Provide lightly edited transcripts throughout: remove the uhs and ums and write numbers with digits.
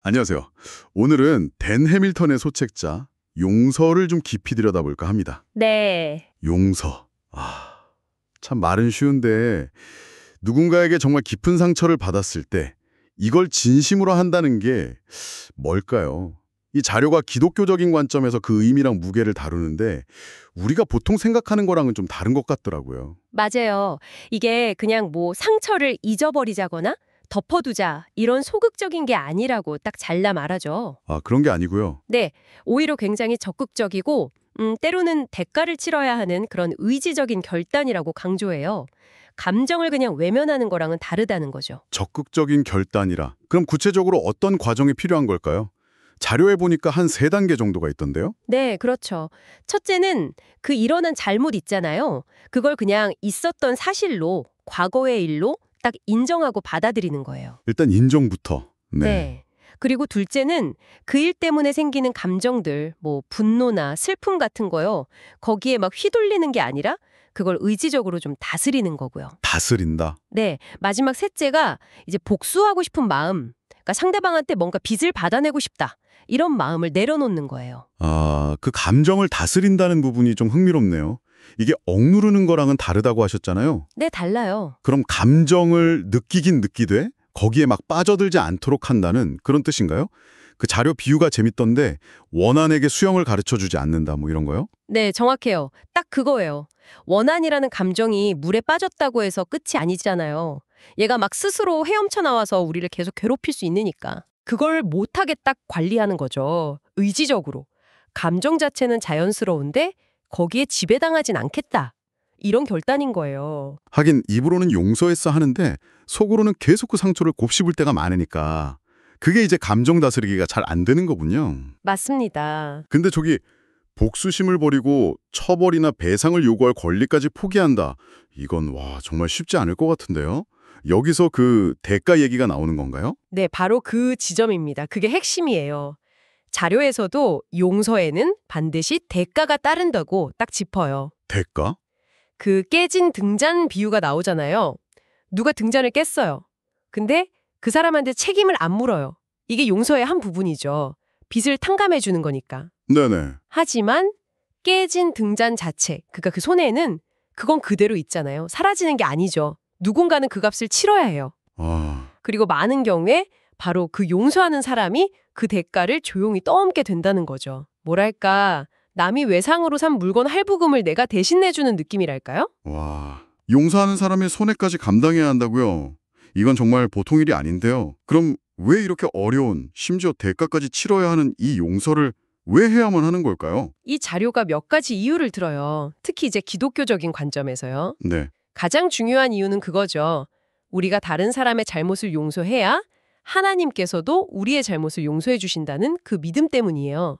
안녕하세요. 오늘은 댄 해밀턴의 소책자 용서를 좀 깊이 들여다볼까 합니다. 네. 용서. 참 말은 쉬운데 누군가에게 정말 깊은 상처를 받았을 때 이걸 진심으로 한다는 게 뭘까요? 이 자료가 기독교적인 관점에서 그 의미랑 무게를 다루는데 우리가 보통 생각하는 거랑은 좀 다른 것 같더라고요. 맞아요. 이게 그냥 뭐 상처를 잊어버리자거나 덮어두자 이런 소극적인 게 아니라고 딱 잘라 말하죠. 그런 게 아니고요. 네. 오히려 굉장히 적극적이고 때로는 대가를 치러야 하는 그런 의지적인 결단이라고 강조해요. 감정을 그냥 외면하는 거랑은 다르다는 거죠. 적극적인 결단이라. 그럼 구체적으로 어떤 과정이 필요한 걸까요? 자료에 보니까 한 세 단계 정도가 있던데요. 네, 그렇죠. 첫째는 그 일어난 잘못 있잖아요. 그걸 그냥 있었던 사실로, 과거의 일로 딱 인정하고 받아들이는 거예요. 일단 인정부터. 네. 네. 그리고 둘째는 그 일 때문에 생기는 감정들, 뭐 분노나 슬픔 같은 거요. 거기에 막 휘둘리는 게 아니라 그걸 의지적으로 좀 다스리는 거고요. 다스린다. 네. 마지막 셋째가 이제 복수하고 싶은 마음. 그러니까 상대방한테 뭔가 빚을 받아내고 싶다. 이런 마음을 내려놓는 거예요. 그 감정을 다스린다는 부분이 좀 흥미롭네요. 이게 억누르는 거랑은 다르다고 하셨잖아요. 네, 달라요. 그럼 감정을 느끼긴 느끼되 거기에 막 빠져들지 않도록 한다는 그런 뜻인가요? 그 자료 비유가 재밌던데 원한에게 수영을 가르쳐주지 않는다 뭐 이런 거요? 네, 정확해요. 딱 그거예요. 원한이라는 감정이 물에 빠졌다고 해서 끝이 아니잖아요. 얘가 막 스스로 헤엄쳐 나와서 우리를 계속 괴롭힐 수 있으니까. 그걸 못하게 딱 관리하는 거죠. 의지적으로. 감정 자체는 자연스러운데 거기에 지배당하진 않겠다. 이런 결단인 거예요. 하긴 입으로는 용서했어 하는데 속으로는 계속 그 상처를 곱씹을 때가 많으니까 그게 이제 감정 다스리기가 잘 안 되는 거군요. 맞습니다. 근데 저기 복수심을 버리고 처벌이나 배상을 요구할 권리까지 포기한다. 이건 정말 쉽지 않을 것 같은데요. 여기서 그 대가 얘기가 나오는 건가요? 네, 바로 그 지점입니다. 그게 핵심이에요. 자료에서도 용서에는 반드시 대가가 따른다고 딱 짚어요. 대가? 그 깨진 등잔 비유가 나오잖아요. 누가 등잔을 깼어요. 근데 그 사람한테 책임을 안 물어요. 이게 용서의 한 부분이죠. 빚을 탕감해 주는 거니까. 네네. 하지만 깨진 등잔 자체, 그러니까 그 손해는 그건 그대로 있잖아요. 사라지는 게 아니죠. 누군가는 그 값을 치러야 해요. 그리고 많은 경우에 바로 그 용서하는 사람이 그 대가를 조용히 떠안게 된다는 거죠. 뭐랄까, 남이 외상으로 산 물건 할부금을 내가 대신 내주는 느낌이랄까요? 용서하는 사람의 손해까지 감당해야 한다고요? 이건 정말 보통 일이 아닌데요. 그럼 왜 이렇게 어려운, 심지어 대가까지 치러야 하는 이 용서를 왜 해야만 하는 걸까요? 이 자료가 몇 가지 이유를 들어요. 특히 이제 기독교적인 관점에서요. 네. 가장 중요한 이유는 그거죠. 우리가 다른 사람의 잘못을 용서해야 하나님께서도 우리의 잘못을 용서해 주신다는 그 믿음 때문이에요.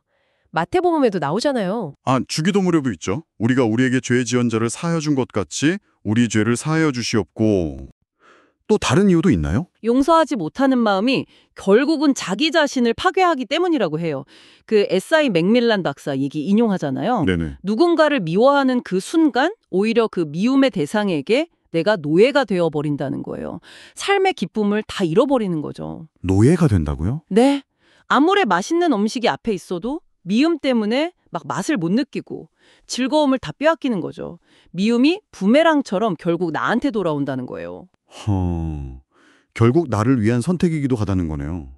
마태복음에도 나오잖아요. 주기도문에도 있죠. 우리가 우리에게 죄 지은 자를 사하여 준 것 같이 우리 죄를 사하여 주시옵고. 또 다른 이유도 있나요? 용서하지 못하는 마음이 결국은 자기 자신을 파괴하기 때문이라고 해요. 그 S.I. 맥밀란 박사 얘기 인용하잖아요. 네네. 누군가를 미워하는 그 순간 오히려 그 미움의 대상에게 내가 노예가 되어버린다는 거예요. 삶의 기쁨을 다 잃어버리는 거죠. 노예가 된다고요? 네. 아무리 맛있는 음식이 앞에 있어도 미움 때문에 막 맛을 못 느끼고 즐거움을 다 빼앗기는 거죠. 미움이 부메랑처럼 결국 나한테 돌아온다는 거예요. 결국 나를 위한 선택이기도 하다는 거네요.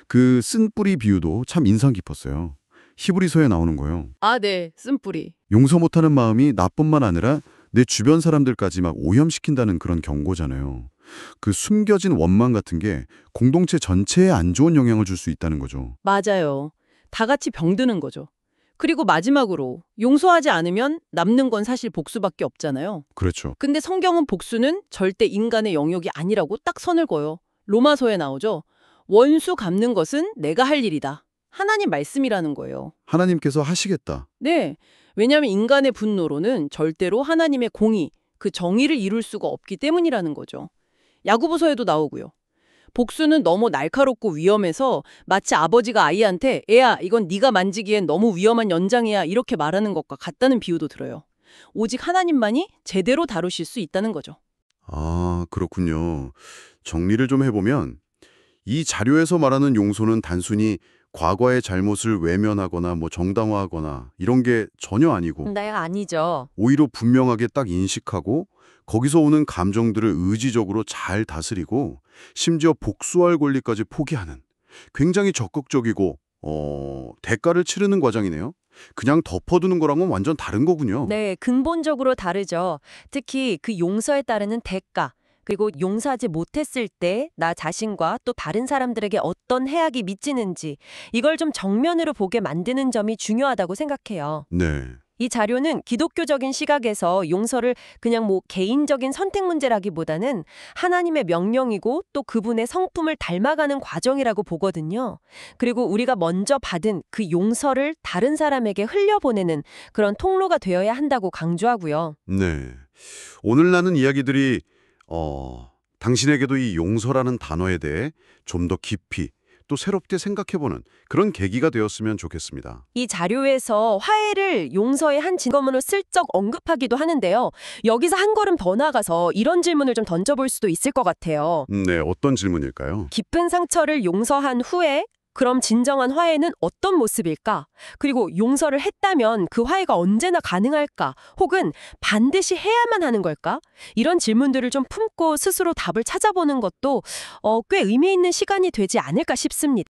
그 쓴뿌리 비유도 참 인상 깊었어요. 히브리서에 나오는 거예요. 네. 쓴뿌리. 용서 못하는 마음이 나뿐만 아니라 내 주변 사람들까지 막 오염시킨다는 그런 경고잖아요. 그 숨겨진 원망 같은 게 공동체 전체에 안 좋은 영향을 줄 수 있다는 거죠. 맞아요. 다 같이 병드는 거죠. 그리고 마지막으로 용서하지 않으면 남는 건 사실 복수밖에 없잖아요. 그렇죠. 근데 성경은 복수는 절대 인간의 영역이 아니라고 딱 선을 그어요. 로마서에 나오죠. 원수 갚는 것은 내가 할 일이다. 하나님 말씀이라는 거예요. 하나님께서 하시겠다. 네. 왜냐하면 인간의 분노로는 절대로 하나님의 공의, 그 정의를 이룰 수가 없기 때문이라는 거죠. 야고보서에도 나오고요. 복수는 너무 날카롭고 위험해서 마치 아버지가 아이한테 애야 이건 네가 만지기엔 너무 위험한 연장이야 이렇게 말하는 것과 같다는 비유도 들어요. 오직 하나님만이 제대로 다루실 수 있다는 거죠. 그렇군요. 정리를 좀 해보면 이 자료에서 말하는 용서는 단순히 과거의 잘못을 외면하거나 정당화하거나 이런 게 전혀 아니고 네, 아니죠. 오히려 분명하게 딱 인식하고 거기서 오는 감정들을 의지적으로 잘 다스리고 심지어 복수할 권리까지 포기하는 굉장히 적극적이고 대가를 치르는 과정이네요. 그냥 덮어두는 거랑은 완전 다른 거군요. 네, 근본적으로 다르죠. 특히 그 용서에 따르는 대가, 그리고 용서하지 못했을 때 나 자신과 또 다른 사람들에게 어떤 해악이 미치는지 이걸 좀 정면으로 보게 만드는 점이 중요하다고 생각해요. 네. 이 자료는 기독교적인 시각에서 용서를 그냥 개인적인 선택 문제라기보다는 하나님의 명령이고 또 그분의 성품을 닮아가는 과정이라고 보거든요. 그리고 우리가 먼저 받은 그 용서를 다른 사람에게 흘려보내는 그런 통로가 되어야 한다고 강조하고요. 네. 오늘 나눈 이야기들이 당신에게도 이 용서라는 단어에 대해 좀 더 깊이 또 새롭게 생각해보는 그런 계기가 되었으면 좋겠습니다. 이 자료에서 화해를 용서의 한 증거문으로 슬쩍 언급하기도 하는데요. 여기서 한 걸음 더 나가서 이런 질문을 좀 던져볼 수도 있을 것 같아요. 네, 어떤 질문일까요? 깊은 상처를 용서한 후에 그럼 진정한 화해는 어떤 모습일까? 그리고 용서를 했다면 그 화해가 언제나 가능할까? 혹은 반드시 해야만 하는 걸까? 이런 질문들을 좀 품고 스스로 답을 찾아보는 것도 꽤 의미 있는 시간이 되지 않을까 싶습니다.